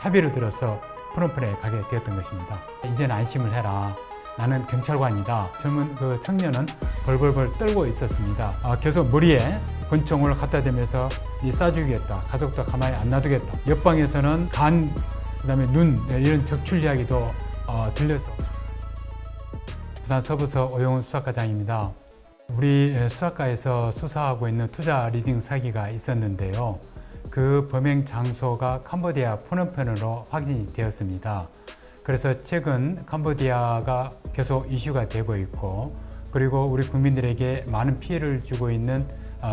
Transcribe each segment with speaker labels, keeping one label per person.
Speaker 1: 사비를 들어서 프놈펜에 가게 되었던 것입니다. 이제는 안심을 해라. 나는 경찰관이다. 젊은 그 청년은 벌벌벌 떨고 있었습니다. 계속 머리에 권총을 갖다 대면서 니 쏴주겠다. 가족도 가만히 안 놔두겠다. 옆방에서는 간, 그다음에 눈 이런 적출 이야기도 들려서. 부산 서부서 오영훈 수사과장입니다. 우리 수사과에서 수사하고 있는 투자 리딩 사기가 있었는데요. 그 범행 장소가 캄보디아 푸놈펜으로 확인이 되었습니다. 그래서 최근 캄보디아가 계속 이슈가 되고 있고, 그리고 우리 국민들에게 많은 피해를 주고 있는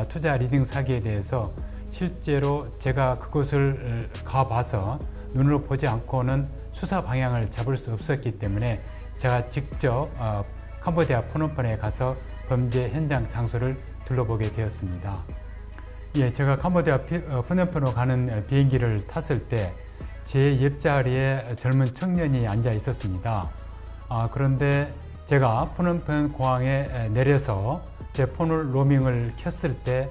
Speaker 1: 투자 리딩 사기에 대해서 실제로 제가 그곳을 가봐서 눈으로 보지 않고는 수사 방향을 잡을 수 없었기 때문에 제가 직접 캄보디아 푸놈펜에 가서 범죄 현장 장소를 둘러보게 되었습니다. 제가 캄보디아 푸놈펜으로 가는 비행기를 탔을 때 제 옆자리에 젊은 청년이 앉아 있었습니다. 그런데 제가 푸놈펜 공항에 내려서 제 폰을 로밍을 켰을 때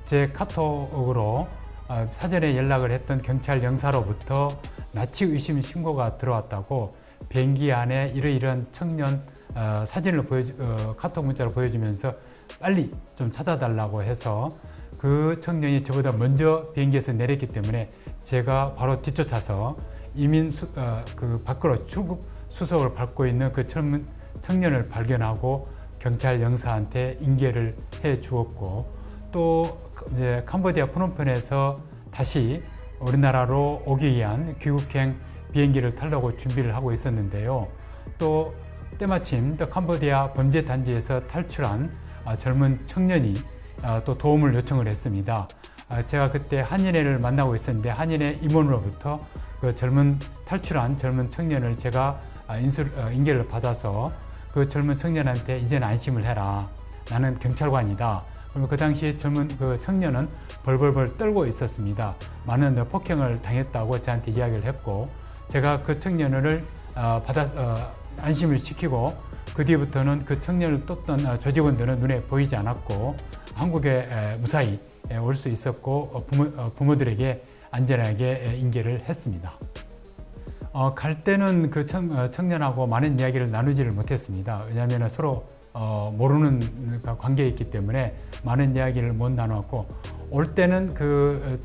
Speaker 1: 제 카톡으로 사전에 연락을 했던 경찰 영사로부터 나치 의심 신고가 들어왔다고 비행기 안에 이러이러한 청년 사진을 카톡 문자로 보여주면서 빨리 좀 찾아달라고 해서 그 청년이 저보다 먼저 비행기에서 내렸기 때문에 제가 바로 뒤쫓아서 이민 그 밖으로 출국 수속을 밟고 있는 그 젊은 청년을 발견하고 경찰 영사한테 인계를 해 주었고, 또 이제 캄보디아 푸놈펜에서 다시 우리나라로 오기 위한 귀국행 비행기를 타려고 준비를 하고 있었는데요. 또 때마침 또 캄보디아 범죄 단지에서 탈출한 젊은 청년이 또 도움을 요청을 했습니다. 제가 그때 한인회를 만나고 있었는데 한인회 임원으로부터 그 탈출한 젊은 청년을 제가 인계를 받아서 그 젊은 청년한테 이제는 안심을 해라. 나는 경찰관이다. 그러면 그 당시에 젊은 그 청년은 벌벌벌 떨고 있었습니다. 많은 폭행을 당했다고 저한테 이야기를 했고, 제가 그 청년을 안심을 시키고 그 뒤부터는 그 청년을 쫓던 조직원들은 눈에 보이지 않았고 한국에 무사히 올 수 있었고 부모들에게 안전하게 인계를 했습니다. 갈 때는 그 청년하고 많은 이야기를 나누지를 못했습니다. 왜냐하면 서로 모르는 관계에 있기 때문에 많은 이야기를 못 나눴고, 올 때는 그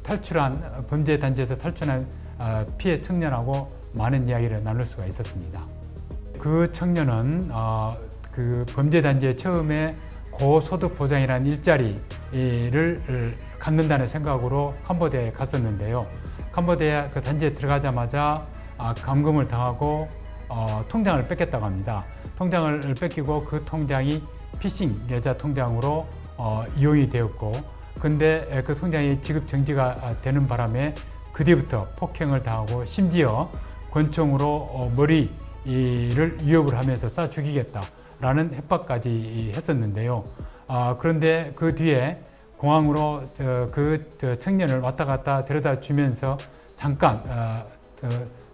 Speaker 1: 범죄 단지에서 탈출한 피해 청년하고 많은 이야기를 나눌 수가 있었습니다. 그 청년은 그 범죄 단지에 처음에 고소득 보장이라는 일자리를 갖는다는 생각으로 캄보디아에 갔었는데요. 캄보디아 그 단지에 들어가자마자 감금을 당하고 통장을 뺏겼다고 합니다. 통장을 뺏기고 그 통장이 피싱 계좌 통장으로 이용이 되었고, 근데 그 통장이 지급 정지가 되는 바람에 그 뒤부터 폭행을 당하고 심지어 권총으로 머리를 위협을 하면서 쏴 죽이겠다라는 협박까지 했었는데요. 그런데 그 뒤에 공항으로 그 청년을 왔다 갔다 데려다 주면서 잠깐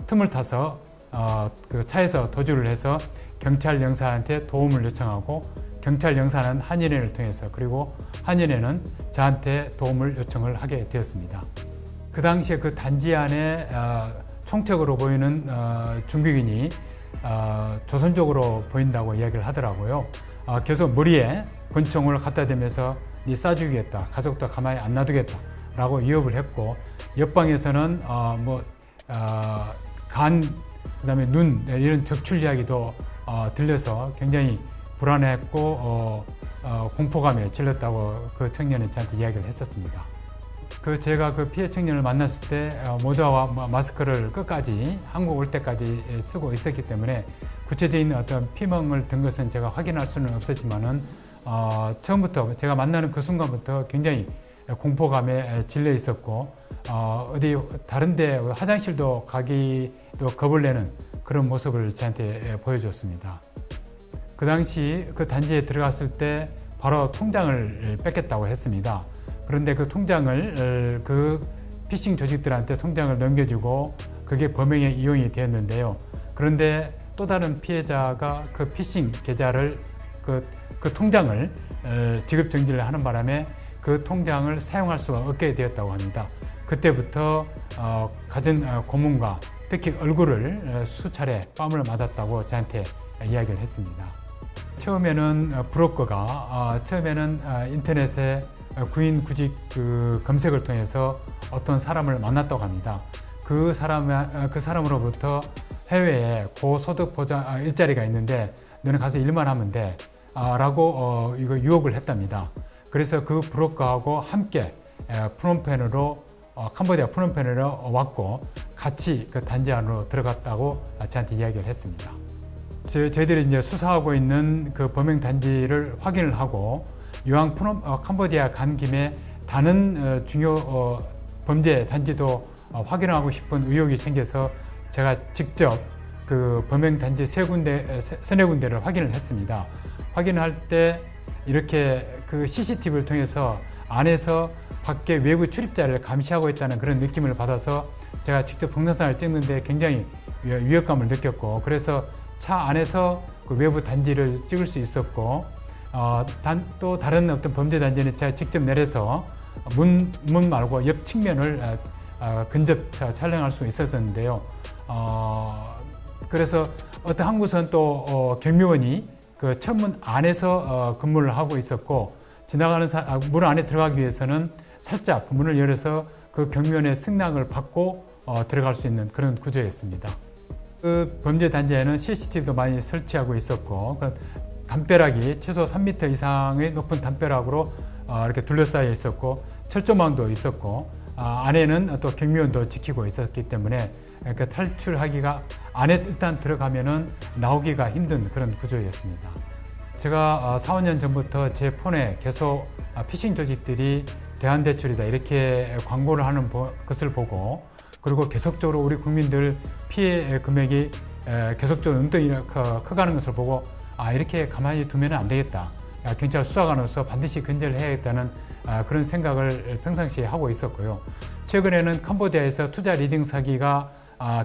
Speaker 1: 틈을 타서 그 차에서 도주를 해서 경찰 영사한테 도움을 요청하고, 경찰 영사는 한인회를 통해서, 그리고 한인회는 저한테 도움을 요청을 하게 되었습니다. 그 당시에 그 단지 안에 총책으로 보이는 중국인이 조선족으로 보인다고 이야기를 하더라고요. 계속 머리에 권총을 갖다 대면서 니 쏴주겠다. 가족도 가만히 안 놔두겠다. 라고 위협을 했고, 옆방에서는 간, 그다음에 눈 이런 적출 이야기도 들려서 굉장히 불안해했고 공포감에 질렸다고 그 청년이 저한테 이야기를 했었습니다. 제가 그 피해 청년을 만났을 때 모자와 마스크를 끝까지 한국 올 때까지 쓰고 있었기 때문에 구체적인 어떤 피멍을 든 것은 제가 확인할 수는 없었지만은 처음부터 제가 만나는 그 순간부터 굉장히 공포감에 질려 있었고 어디 다른데 화장실도 가기도 겁을 내는 그런 모습을 저한테 보여줬습니다. 그 당시 그 단지에 들어갔을 때 바로 통장을 뺏겠다고 했습니다. 그런데 그 통장을 그 피싱 조직들한테 통장을 넘겨주고 그게 범행에 이용이 되었는데요. 그런데 또 다른 피해자가 그 피싱 계좌를 그 통장을 지급 정지를 하는 바람에 그 통장을 사용할 수가 없게 되었다고 합니다. 그때부터 갖은 고문과 특히 얼굴을 수차례 뺨을 맞았다고 저한테 이야기를 했습니다. 처음에는 브로커가 인터넷에 구인 구직 검색을 통해서 어떤 사람을 만났다고 합니다. 그 사람으로부터 해외에 고소득 보장 일자리가 있는데 너는 가서 일만 하면 돼 라고 이거 유혹을 했답니다. 그래서 그 브로커하고 함께 프놈펜으로 캄보디아 프놈펜으로 왔고 같이 그 단지 안으로 들어갔다고 저한테 이야기를 했습니다. 저희들이 이제 수사하고 있는 그 범행 단지를 확인을 하고 이왕 캄보디아 간 김에 다른 중요 범죄 단지도 확인하고 싶은 의욕이 생겨서 제가 직접 그 범행 단지 세네 군데를 확인을 했습니다. 확인할 때 이렇게 그 CCTV를 통해서 안에서 밖에 외부 출입자를 감시하고 있다는 그런 느낌을 받아서 제가 직접 동영상을 찍는데 굉장히 위협감을 느꼈고, 그래서 차 안에서 그 외부 단지를 찍을 수 있었고, 또 다른 어떤 범죄 단지는 제가 직접 내려서 문 말고 옆 측면을 근접 촬영할 수 있었는데요. 그래서 어떤 한 곳은 또 경비원이 그 천문 안에서 근무를 하고 있었고, 지나가는 문 안에 들어가기 위해서는 살짝 문을 열어서 그 경비원의 승낙을 받고 들어갈 수 있는 그런 구조였습니다. 그 범죄 단지에는 CCTV도 많이 설치하고 있었고, 담벼락이 최소 3m 이상의 높은 담벼락으로 이렇게 둘러싸여 있었고, 철조망도 있었고, 안에는 또 경비원도 지키고 있었기 때문에 그러니까 탈출하기가, 안에 일단 들어가면은 나오기가 힘든 그런 구조였습니다. 제가 4, 5년 전부터 제 폰에 계속 피싱 조직들이 대한대출이다 이렇게 광고를 하는 것을 보고, 그리고 계속적으로 우리 국민들 피해 금액이 계속적으로 눈덩이 커가는 것을 보고, 이렇게 가만히 두면 안 되겠다. 경찰 수사관으로서 반드시 근절을 해야겠다는 그런 생각을 평상시에 하고 있었고요. 최근에는 캄보디아에서 투자 리딩 사기가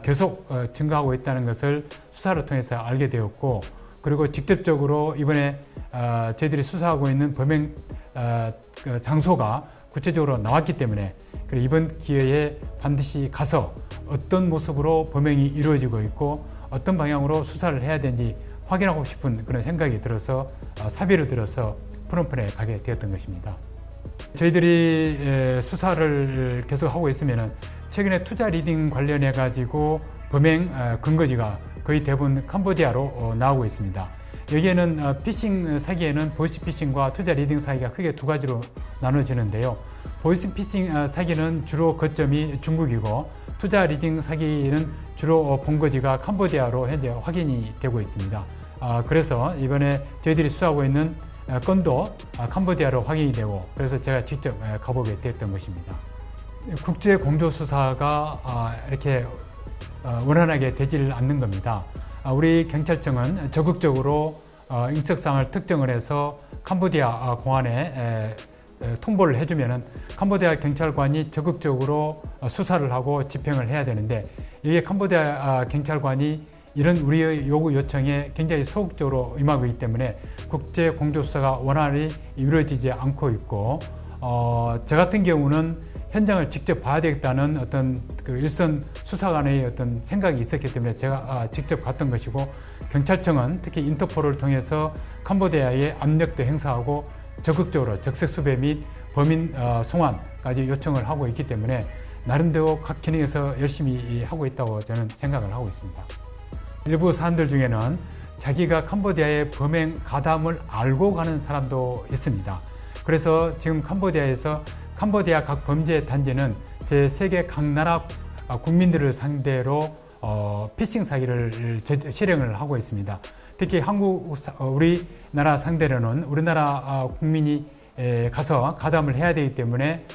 Speaker 1: 계속 증가하고 있다는 것을 수사를 통해서 알게 되었고, 그리고 직접적으로 이번에 저희들이 수사하고 있는 범행 장소가 구체적으로 나왔기 때문에 이번 기회에 반드시 가서 어떤 모습으로 범행이 이루어지고 있고 어떤 방향으로 수사를 해야 되는지 확인하고 싶은 그런 생각이 들어서 사비를 들어서 프놈펜에 가게 되었던 것입니다. 저희들이 수사를 계속하고 있으면 최근에 투자 리딩 관련해 가지고 범행 근거지가 거의 대부분 캄보디아로 나오고 있습니다. 여기에는 피싱 사기에는 보이스 피싱과 투자 리딩 사기가 크게 두 가지로 나눠지는데요. 보이스 피싱 사기는 주로 거점이 중국이고, 투자 리딩 사기는 주로 본거지가 캄보디아로 현재 확인이 되고 있습니다. 그래서 이번에 저희들이 수사하고 있는 건도 캄보디아로 확인이 되고, 그래서 제가 직접 가보게 됐던 것입니다. 국제 공조 수사가 이렇게 원활하게 되질 않는 겁니다. 우리 경찰청은 적극적으로 인적사항을 특정을 해서 캄보디아 공안에 통보를 해주면은 캄보디아 경찰관이 적극적으로 수사를 하고 집행을 해야 되는데, 이게 캄보디아 경찰관이 이런 우리의 요구 요청에 굉장히 소극적으로 임하고 있기 때문에 국제 공조 수사가 원활히 이루어지지 않고 있고, 저 같은 경우는 현장을 직접 봐야 되겠다는 어떤 그 일선 수사관의 어떤 생각이 있었기 때문에 제가 직접 갔던 것이고, 경찰청은 특히 인터폴을 통해서 캄보디아에 압력도 행사하고 적극적으로 적색수배 및 범인 송환까지 요청을 하고 있기 때문에 나름대로 각 기능에서 열심히 하고 있다고 저는 생각을 하고 있습니다. 일부 사람들 중에는 자기가 캄보디아의 범행 가담을 알고 가는 사람도 있습니다. 그래서 지금 캄보디아에서 캄보디아 각 범죄 단지는 제3개 각 나라 국민들을 상대로 피싱 사기를 실행을 하고 있습니다. 특히 우리나라 상대로는 우리나라 국민이 가서 가담을 해야 되기 때문에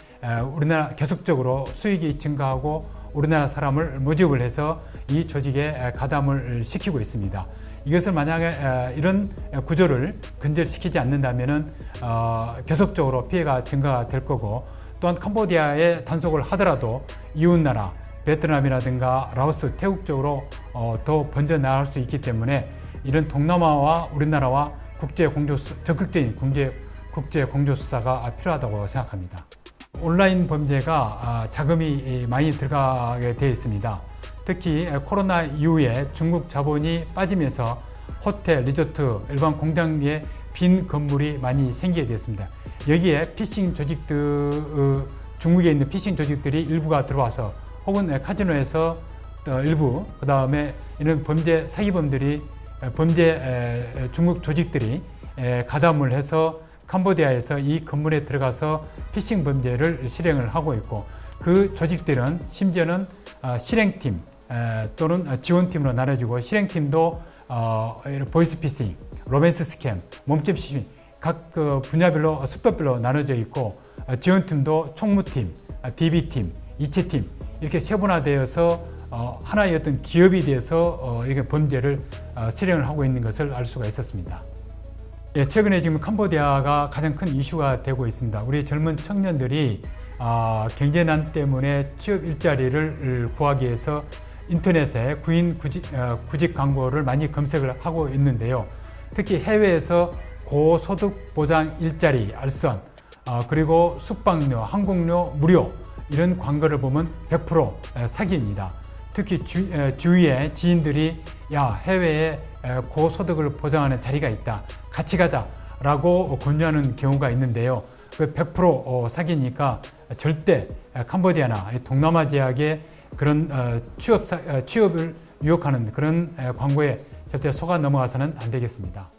Speaker 1: 우리나라 계속적으로 수익이 증가하고 우리나라 사람을 모집을 해서 이 조직에 가담을 시키고 있습니다. 이것을 만약에 이런 구조를 근절시키지 않는다면 계속적으로 피해가 증가될 거고, 또한 캄보디아에 단속을 하더라도 이웃나라 베트남이라든가 라오스, 태국 쪽으로 더 번져나갈 수 있기 때문에 이런 동남아와 우리나라와 적극적인 국제 공조 수사가 필요하다고 생각합니다. 온라인 범죄가 자금이 많이 들어가게 되어 있습니다. 특히 코로나 이후에 중국 자본이 빠지면서 호텔, 리조트, 일반 공장에 빈 건물이 많이 생기게 되었습니다. 여기에 피싱 조직들, 중국에 있는 피싱 조직들이 일부가 들어와서 혹은 카지노에서 일부, 그 다음에 이런 범죄 사기범들이 중국 조직들이 가담을 해서 캄보디아에서 이 건물에 들어가서 피싱 범죄를 실행을 하고 있고, 그 조직들은 심지어는 실행팀 또는 지원팀으로 나눠지고, 실행팀도 보이스피싱, 로맨스 스캠, 몸집 피싱 각 분야별로 수법별로 나눠져 있고, 지원팀도 총무팀, DB팀, 이체팀 이렇게 세분화되어서 하나의 어떤 기업이 돼서 이렇게 범죄를 실행을 하고 있는 것을 알 수가 있었습니다. 예, 최근에 지금 캄보디아가 가장 큰 이슈가 되고 있습니다. 우리 젊은 청년들이 경제난 때문에 취업 일자리를 구하기 위해서 인터넷에 구직 광고를 많이 검색을 하고 있는데요. 특히 해외에서 고소득 보장 일자리 알선, 그리고 숙박료, 항공료 무료 이런 광고를 보면 100% 사기입니다. 특히 주위에 지인들이 야, 해외에 고소득을 보장하는 자리가 있다, 같이 가자 라고 권유하는 경우가 있는데요. 그 100% 사기니까 절대 캄보디아나 동남아 지역의 그런 취업을 유혹하는 그런 광고에 절대 속아 넘어가서는 안 되겠습니다.